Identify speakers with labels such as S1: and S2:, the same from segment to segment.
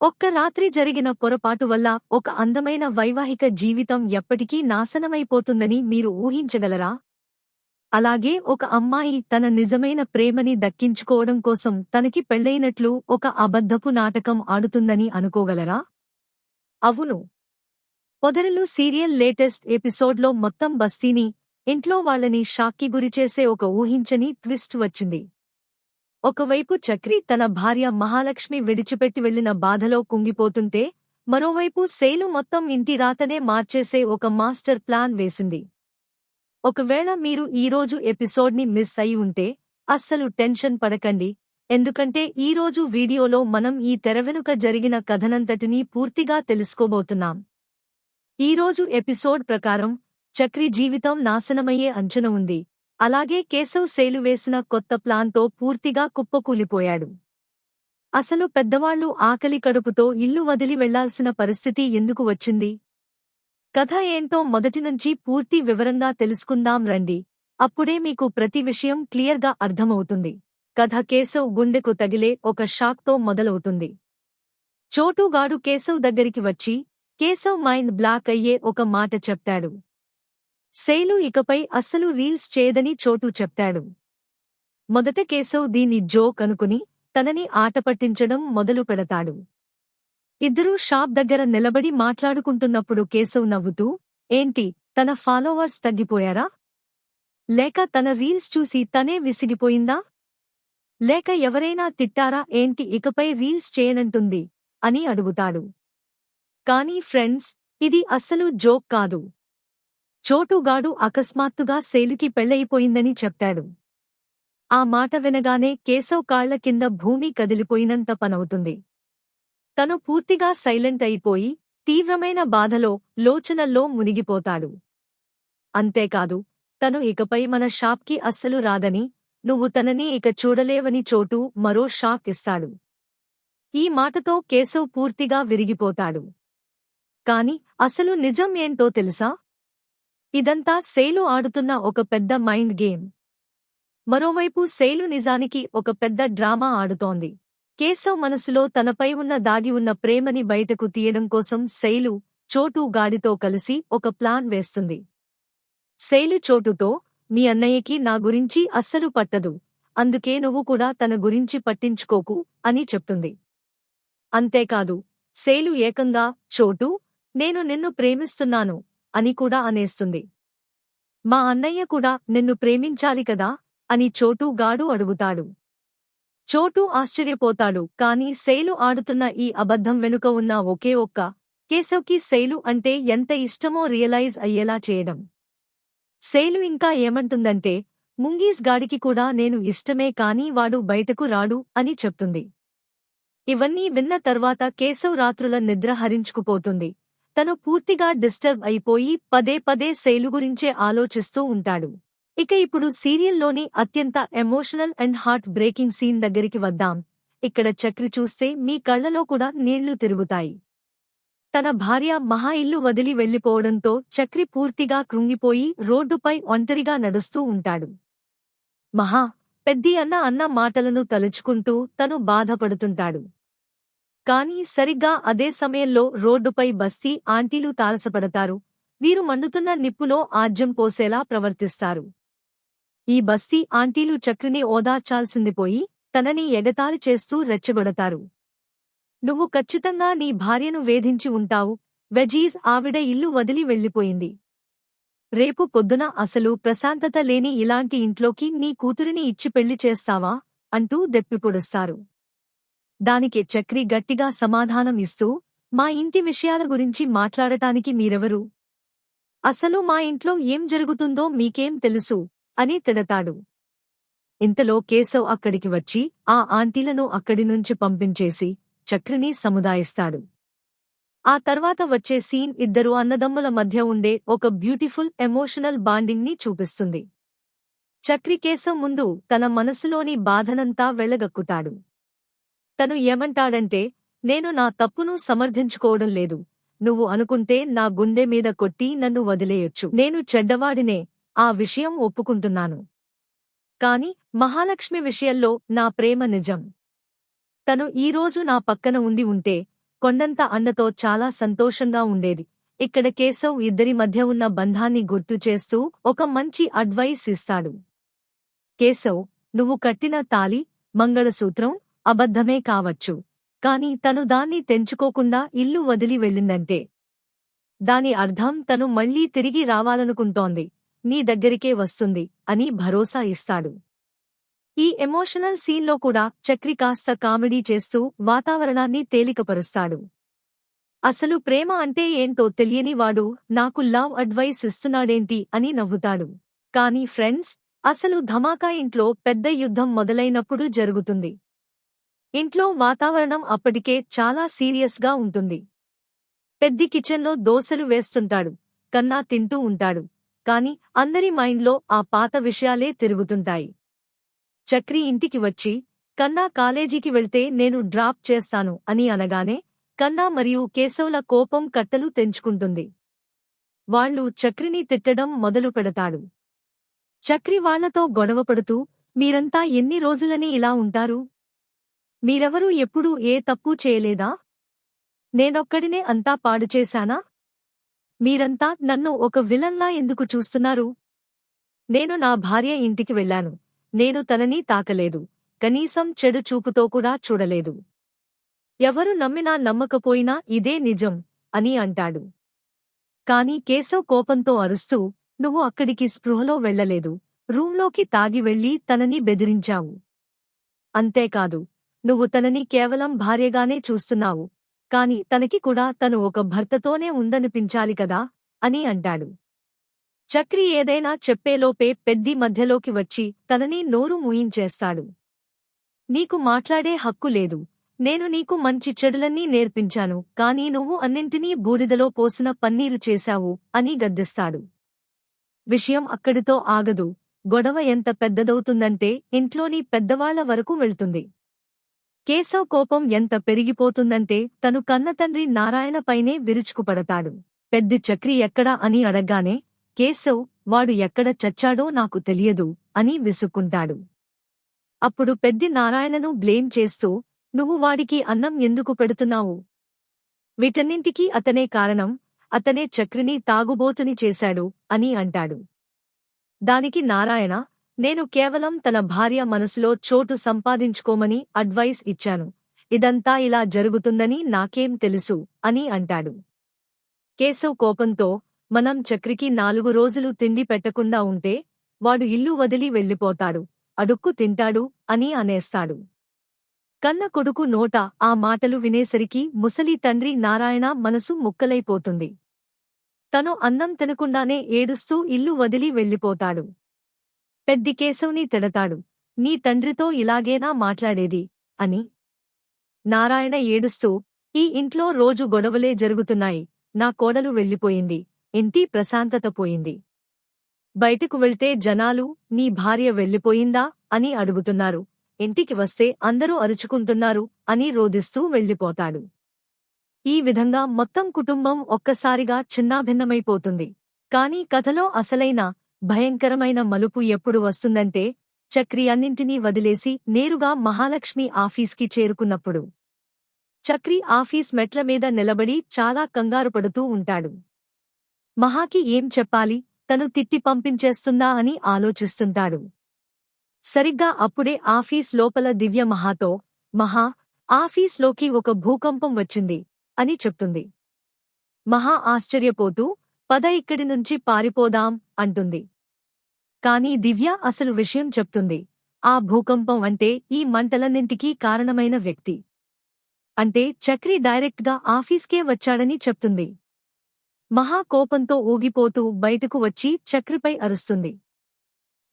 S1: ఒక్క రాత్రి జరిగిన పొరపాటు వల్ల ఒక అందమైన వైవాహిక జీవితం ఎప్పటికీ నాశనమైపోతుందని మీరు ఊహించగలరా? అలాగే ఒక అమ్మాయి తన నిజమైన ప్రేమని దక్కించుకోవడం కోసం తనకి పెళ్లైనట్లు ఒక అబద్ధపు నాటకం ఆడుతుందని అనుకోగలరా? అవును. పొదరిల్లు సీరియల్ లేటెస్ట్ ఎపిసోడ్లో మొత్తం బస్తీని, ఇంట్లో వాళ్ళని షాక్కి గురిచేసే ఒక ఊహించని ట్విస్ట్ వచ్చింది. ఒకవైపు చక్రి తన భార్య మహాలక్ష్మి విడిచిపెట్టి వెళ్లిన బాధలో కుంగిపోతుంటే, మరోవైపు శైలు మొత్తం ఇంటి రాతనే మార్చేసే ఒక మాస్టర్ ప్లాన్ వేసింది. ఒకవేళ మీరు ఈరోజు ఎపిసోడ్ని మిస్ అయి ఉంటే అస్సలు టెన్షన్ పడకండి, ఎందుకంటే ఈరోజు వీడియోలో మనం ఈ తెరవెనుక జరిగిన కథనంతటినీ పూర్తిగా తెలుసుకోబోతున్నాం. ఈరోజు ఎపిసోడ్ ప్రకారం చక్రి జీవితం నాశనమయ్యే అంచున ఉంది. అలాగే కేశవ్ శైలు వేసిన కొత్త ప్లాన్తో పూర్తిగా కుప్పకూలిపోయాడు. అసలు పెద్దవాళ్లు ఆకలి కడుపుతో ఇల్లు వదిలి వెళ్లాల్సిన పరిస్థితి ఎందుకు వచ్చింది? కథ ఏంటో మొదటినుంచి పూర్తి వివరంగా తెలుసుకుందాం రండి. అప్పుడే మీకు ప్రతి విషయం క్లియర్గా అర్థమవుతుంది. కథ కేశవ్ గుండెకు తగిలే ఒక షాక్తో మొదలవుతుంది. చోటుగాడు కేశవ్ దగ్గరికి వచ్చి కేశవ్ మైండ్ బ్లాక్ అయ్యే ఒక మాట చెప్తాడు. శైలు ఇకపై అస్సలు రీల్స్ చేయదని చోటు చెప్తాడు. మొదట కేశవ్ దీన్ని జోక్ అనుకుని తనని ఆటపట్టించడం మొదలు పెడతాడు. ఇద్దరూ షాప్ దగ్గర నిలబడి మాట్లాడుకుంటున్నప్పుడు కేశవ్ నవ్వుతూ, ఏంటి, తన ఫాలోవర్స్ తగ్గిపోయారా? లేక తన రీల్స్ చూసి తనే విసిగిపోయిందా? లేక ఎవరైనా తిట్టారా ఏంటి ఇకపై రీల్స్ చేయనంటుంది అని అడుగుతాడు. కానీ ఫ్రెండ్స్, ఇది అస్సలు జోక్ కాదు. చోటుగాడు అకస్మాత్తుగా శైలుకి పెళ్లయిపోయిందని చెప్తాడు. ఆ మాట వినగానే కేశవ్ కాళ్ల కింద భూమి కదిలిపోయినంత పనవుతుంది. తను పూర్తిగా సైలెంట్ అయిపోయి తీవ్రమైన బాధలో, లోచనల్లో మునిగిపోతాడు. అంతేకాదు, తను ఇకపై మన షాప్కి అస్సలు రాదని, నువ్వు తనని ఇక చూడలేవని చోటు మరో షాక్ ఇస్తాడు. ఈ మాటతో కేశవ్ పూర్తిగా విరిగిపోతాడు. కాని అసలు నిజం ఏంటో తెలుసా? ఇదంతా శైలు ఆడుతున్న ఒక పెద్ద మైండ్ గేమ్. మరోవైపు శైలు నిజానికి ఒక పెద్ద డ్రామా ఆడుతోంది. కేశవ్ మనసులో తనపై దాగి ఉన్న ప్రేమని బయటకు తీయడం కోసం శైలు, చోటు గాడితో కలిసి ఒక ప్లాన్ వేస్తుంది. శైలు చోటుతో, మీ అన్నయ్యకి నా గురించి అస్సలు పట్టదు, అందుకే నువ్వు కూడా తన గురించి పట్టించుకోకు అని చెప్తుంది. అంతేకాదు, శైలు ఏకంగా, చోటు, నేను నిన్ను ప్రేమిస్తున్నాను అని కూడా అనేస్తుంది. మా అన్నయ్య కూడా నిన్ను ప్రేమించాలి కదా అని చోటు గాడు అడుగుతాడు. చోటు ఆశ్చర్యపోతాడు. కాని శైలు ఆడుతున్న ఈ అబద్ధం వెనుక ఉన్న ఒకే ఒక్క కేశవ్కి శైలు అంటే ఎంత ఇష్టమో రియలైజ్ అయ్యేలా చేయడం. శైలు ఇంకా ఏమంటుందంటే, ముంగీస్ గాడికి కూడా నేను ఇష్టమే కానీ వాడు బయటకు రాడు అని చెప్తుంది. ఇవన్నీ విన్న తర్వాత కేశవ్ రాత్రుల నిద్ర హరించుకుపోతుంది. తను పూర్తిగా డిస్టర్బ్ అయిపోయి పదే పదే శైలు గురించే ఆలోచిస్తూ ఉంటాడు. ఇక ఇప్పుడు సీరియల్లోని అత్యంత emotional and heart breaking scene దగ్గరికి వద్దాం. ఇక్కడ చక్రి చూస్తే మీ కళ్లలో కూడా నీళ్లు తిరుగుతాయి. తన భార్య మహా ఇల్లు వదిలి వెళ్లిపోవడంతో చక్రి పూర్తిగా కృంగిపోయి రోడ్డుపై ఒంటరిగా నడుస్తూ ఉంటాడు. మహా, పెద్ది అన్న మాటలను తలుచుకుంటూ తను బాధపడుతుంటాడు. కానీ సరిగ్గా అదే సమయంలో రోడ్డుపై బస్తీ ఆంటీలు తారసపడతారు. వీరు మండుతున్న నిప్పులో ఆజ్యం పోసేలా ప్రవర్తిస్తారు. ఈ బస్తీ ఆంటీలు చక్రిని ఓదార్చాల్సింది పోయి తనని ఎగతాళి చేస్తూ రెచ్చగొడతారు. నువ్వు ఖచ్చితంగా నీ భార్యను వేధించి ఉంటావు, వెజీజ్ ఆవిడ ఇల్లు వదిలి వెళ్లిపోయింది. రేపు పొద్దున అసలు ప్రశాంతత లేని ఇలాంటి ఇంట్లోకి నీ కూతురిని ఇచ్చి పెళ్లి చేస్తావా అంటూ దెప్పిపొడుస్తారు. దానికి చక్రి గట్టిగా సమాధానం ఇస్తూ, మా ఇంటి విషయాల గురించి మాట్లాడటానికి మీరెవరు? అసలు మా ఇంట్లో ఏం జరుగుతుందో మీకేం తెలుసు అని తిడతాడు. ఇంతలో కేశవ్ అక్కడికి వచ్చి ఆ ఆంటీలను అక్కడి నుంచి పంపించేసి చక్రిని సముదాయిస్తాడు. ఆ తర్వాత వచ్చే సీన్ ఇద్దరు అన్నదమ్ముల మధ్య ఉండే ఒక బ్యూటిఫుల్ ఎమోషనల్ బాండింగ్ని చూపిస్తుంది. చక్రి కేశవ్ ముందు తన మనసులోని బాధనంతా వెళ్లగక్కుతాడు. తను ఏమంటాడంటే, నేను నా తప్పును సమర్థించుకోవడం లేదు, నువ్వు అనుకుంటే నా గుండె మీద కొట్టి నన్ను వదిలేయొచ్చు, నేను చెడ్డవాడినే, ఆ విషయం ఒప్పుకుంటున్నాను. కాని మహాలక్ష్మి విషయంలో నా ప్రేమ నిజం. తను ఈరోజు నా పక్కన ఉండి ఉంటే కొండంత అండతో చాలా సంతోషంగా ఉండేది. ఇక్కడ కేశవ్ ఇద్దరి మధ్య ఉన్న బంధాన్ని గుర్తు చేస్తూ ఒక మంచి అడ్వైస్ ఇస్తాడు. కేశవ్, నువ్వు కట్టిన తాళి, మంగళసూత్రం అబద్ధమే కావచ్చు. కాని తను దాన్ని తెంచుకోకుండా ఇల్లు వదిలి వెళ్ళిందంటే దాని అర్థం తను మళ్లీ తిరిగి రావాలనుకుంటోంది, నీ దగ్గరికే వస్తుంది అని భరోసా ఇస్తాడు. ఈ ఎమోషనల్ సీన్లో కూడా చక్రి కాస్త కామెడీ చేస్తూ వాతావరణాన్ని తేలికపరుస్తాడు. అసలు ప్రేమ అంటే ఏంటో తెలియని వాడు నాకు లవ్ అడ్వైస్ ఇస్తున్నాడేంటి అని నవ్వుతాడు. కానీ ఫ్రెండ్స్, అసలు ధమాకా ఇంట్లో పెద్ద యుద్ధం మొదలైనప్పుడు జరుగుతుంది. ఇంట్లో వాతావరణం అప్పటికే చాలా సీరియస్గా ఉంటుంది. పెద్ది కిచెన్లో దోసెలు వేస్తుంటాడు, కన్నా తింటూ ఉంటాడు. కాని అందరి మైండ్లో ఆ పాత విషయాలే తిరుగుతుంటాయి. చక్రి ఇంటికి వచ్చి, కన్నా కాలేజీకి వెళ్తే నేను డ్రాప్ చేస్తాను అని అనగానే కన్నా మరియు కేశవ్ల కోపం కట్టలు తెంచుకుంటుంది. వాళ్లు చక్రిని తిట్టడం మొదలు పెడతాడు. చక్రి వాళ్లతో గొడవపడుతూ, మీరంతా ఎన్ని రోజులని ఇలా ఉంటారు? మీరెవరూ ఎప్పుడూ ఏ తప్పూ చేయలేదా? నేనొక్కడినే అంతా పాడుచేశానా? మీరంతా నన్ను ఒక విలన్లా ఎందుకు చూస్తున్నారు? నేను నా భార్య ఇంటికి వెళ్లాను. నేను తనని తాకలేదు. కనీసం చెడు చూపుతో కూడా చూడలేదు. ఎవరు నమ్మినా నమ్మకపోయినా ఇదే నిజం అని అంటాడు. కాని కేశవ్ కోపంతో అరుస్తూ, నువ్వు అక్కడికి స్పృహలో వెళ్లలేదు, రూంలోకి తాగి వెళ్లి తనని బెదిరించావు. అంతేకాదు, నువ్వు తనని కేవలం భార్యగానే చూస్తున్నావు. కాని తనకి కూడా తను ఒక భర్తతోనే ఉందనిపించాలి కదా అని అంటాడు. చక్రి ఏదైనా చెప్పేలోపే పెద్ది మధ్యలోకి వచ్చి తనని నోరు మూయించేస్తాడు. నీకు మాట్లాడే హక్కు లేదు. నేను నీకు మంచి చెడులన్నీ నేర్పించాను, కానీ నువ్వు అన్నింటినీ బూడిదలో పోసిన పన్నీరు చేశావు అని గద్దిస్తాడు. విషయం అక్కడితో ఆగదు. గొడవ ఎంత పెద్దదవుతుందంటే ఇంట్లోని పెద్దవాళ్ల వరకు వెళ్తుంది. కేశవ్ కోపం ఎంత పెరిగిపోతుందంటే తను కన్నతండ్రి నారాయణపైనే విరుచుకుపడతాడు. పెద్ది చక్రి ఎక్కడా అని అడగ్గానే కేశవ్, వాడు ఎక్కడ చచ్చాడో నాకు తెలియదు అని విసుక్కుంటాడు. అప్పుడు పెద్ది నారాయణను బ్లేమ్ చేస్తూ, నువ్వు వాడికి అన్నం ఎందుకు పెడుతున్నావు? వీటన్నింటికీ అతనే కారణం. అతనే చక్రిని తాగుబోతుని చేశాడు అని అంటాడు. దానికి నారాయణ, నేను కేవలం తన భార్య మనసులో చోటు సంపాదించుకోమని అడ్వైస్ ఇచ్చాను. ఇదంతా ఇలా జరుగుతుందని నాకేం తెలుసు అని అంటాడు. కేశవ్ కోపంతో, మనం చక్రికి 4 రోజులు తిండి పెట్టకుండా ఉంటే వాడు ఇల్లు వదిలి వెళ్ళిపోతాడు, అడుక్కు తింటాడు అని అనేస్తాడు. కన్న కొడుకు నోట ఆ మాటలు వినేసరికి ముసలి తండ్రి నారాయణ మనసు ముక్కలైపోతుంది. తను అన్నం తినకుండానే ఏడుస్తూ ఇల్లు వదిలి వెళ్ళిపోతాడు. పెద్ది కేశవ్ని తిడతాడు, నీ తండ్రితో ఇలాగేనా మాట్లాడేది అని. నారాయణ ఏడుస్తూ, ఈ ఇంట్లో రోజు గొడవలే జరుగుతున్నాయి. నా కోడలు వెళ్ళిపోయింది, ఇంటి ప్రశాంతత పోయింది. బయటకు వెళ్తే జనాలు నీ భార్య వెళ్ళిపోయిందా అని అడుగుతున్నారు, ఇంటికి వస్తే అందరూ అరుచుకుంటున్నారు అని రోదిస్తూ వెళ్ళిపోతాడు. ఈ విధంగా మొత్తం కుటుంబం ఒక్కసారిగా చిన్నాభిన్నమైపోతుంది. కాని కథలో అసలైన భయంకరమైన మలుపు ఎప్పుడు వస్తుందంటే చక్రి అన్నింటినీ వదిలేసి నేరుగా మహాలక్ష్మి ఆఫీస్కి చేరుకున్నప్పుడు. చక్రి ఆఫీస్ మెట్ల మీద నిలబడి చాలా కంగారుపడుతూ ఉంటాడు. మహాకి ఏం చెప్పాలి, తను తిట్టి పంపించేస్తుందా అని ఆలోచిస్తుంటాడు. సరిగ్గా అప్పుడే ఆఫీస్ లోపల దివ్య మహాతో, మహా, ఆఫీస్లోకి ఒక భూకంపం వచ్చింది అని చెప్తుంది. మహా ఆశ్చర్యపోతూ, పద ఇక్కడి నుంచి పారిపోదాం అంటుంది. కాని దివ్య అసలు విషయం చెప్తుంది. ఆ భూకంపం అంటే ఈ మంటలన్నింటికీ కారణమైన వ్యక్తి. అంటే చక్రి డైరెక్ట్గా ఆఫీస్కే వచ్చాడని చెప్తుంది. మహా కోపంతో ఊగిపోతూ బయటకు వచ్చి చక్రిపై అరుస్తుంది.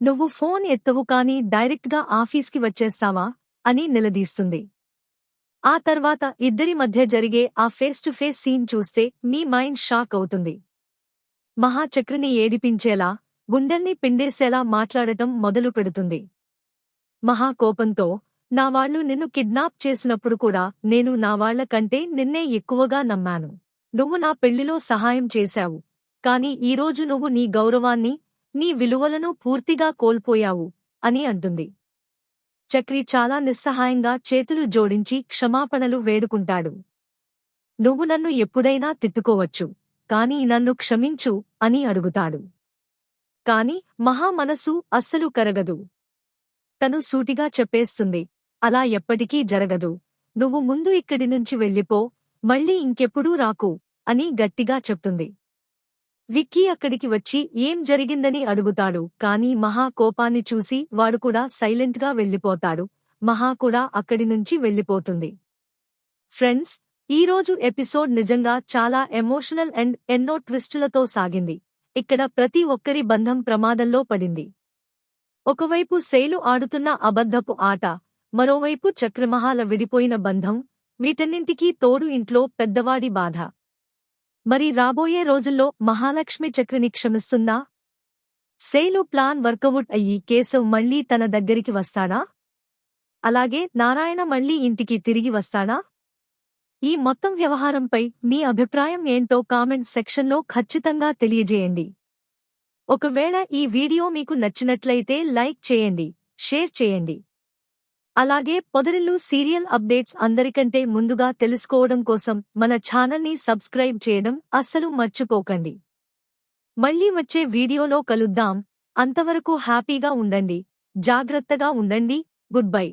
S1: నువ్వు ఫోన్ ఎత్తవు కాని డైరెక్ట్గా ఆఫీస్కి వచ్చేస్తావా అని నిలదీస్తుంది. ఆ తర్వాత ఇద్దరి మధ్య జరిగే ఆ ఫేస్ టు ఫేస్ సీన్ చూస్తే మీ మైండ్ షాక్ అవుతుంది. మహా చక్రిని ఏడిపించేలా, గుండెల్ని పిండేసేలా మాట్లాడటం మొదలు పెడుతుంది. మహా కోపంతో, నా వాళ్లు నిన్ను కిడ్నాప్ చేసినప్పుడు కూడా నేను నా వాళ్ల కంటే నిన్నే ఎక్కువగా నమ్మాను. నువ్వు నా పెళ్లిలో సహాయం చేశావు. కాని ఈరోజు నువ్వు నీ గౌరవాన్ని, నీ విలువలను పూర్తిగా కోల్పోయావు అని అంటుంది. చక్రి చాలా నిస్సహాయంగా చేతులు జోడించి క్షమాపణలు వేడుకుంటాడు. నువ్వు నన్ను ఎప్పుడైనా తిట్టుకోవచ్చు, కాని నన్ను క్షమించు అని అడుగుతాడు. కాని మహా మనసు అస్సలు కరగదు. తను సూటిగా చెప్పేస్తుంది, అలా ఎప్పటికీ జరగదు. నువ్వు ముందు ఇక్కడి నుంచి వెళ్ళిపో, మళ్ళీ ఇంకెప్పుడూ రాకు అని గట్టిగా చెప్తుంది. విక్కీ అక్కడికి వచ్చి ఏం జరిగిందని అడుగుతాడు, కాని మహా కోపాన్ని చూసి వాడు కూడా సైలెంట్గా వెళ్ళిపోతాడు. మహా కూడా అక్కడి నుంచి వెళ్ళిపోతుంది. ఫ్రెండ్స్, ఈరోజు ఎపిసోడ్ నిజంగా చాలా ఎమోషనల్ అండ్ ఎన్నో ట్విస్టులతో సాగింది. ఇక్కడ ప్రతి ఒక్కరి బంధం ప్రమాదంలో పడింది. ఒకవైపు శైలు ఆడుతున్న అబద్ధపు ఆట, మరోవైపు చక్రమహాల విడిపోయిన బంధం, వీటన్నింటికీ తోడు ఇంట్లో పెద్దవాడి బాధ. మరి రాబోయే రోజుల్లో మహాలక్ష్మి చక్రని క్షమిస్తుందా? శైలు ప్లాన్ వర్కౌట్ అయ్యి కేశవ్ మళ్లీ తన దగ్గరికి వస్తాడా? అలాగే నారాయణ మళ్లీ ఇంటికి తిరిగి వస్తాడా? ఈ మొత్తం వ్యవహారంపై మీ అభిప్రాయం ఏంటో కామెంట్ సెక్షన్లో ఖచ్చితంగా తెలియజేయండి. ఒకవేళ ఈ వీడియో మీకు నచ్చినట్లయితే లైక్ చేయండి, షేర్ చేయండి. అలాగే పొదరిల్లు సీరియల్ అప్డేట్స్ అందరికంటే ముందుగా తెలుసుకోవడం కోసం మన ఛానల్ని సబ్స్క్రైబ్ చేయడం అస్సలు మర్చిపోకండి. మళ్ళీ వచ్చే వీడియోలో కలుద్దాం. అంతవరకు హ్యాపీగా ఉండండి, జాగ్రత్తగా ఉండండి. Good bye.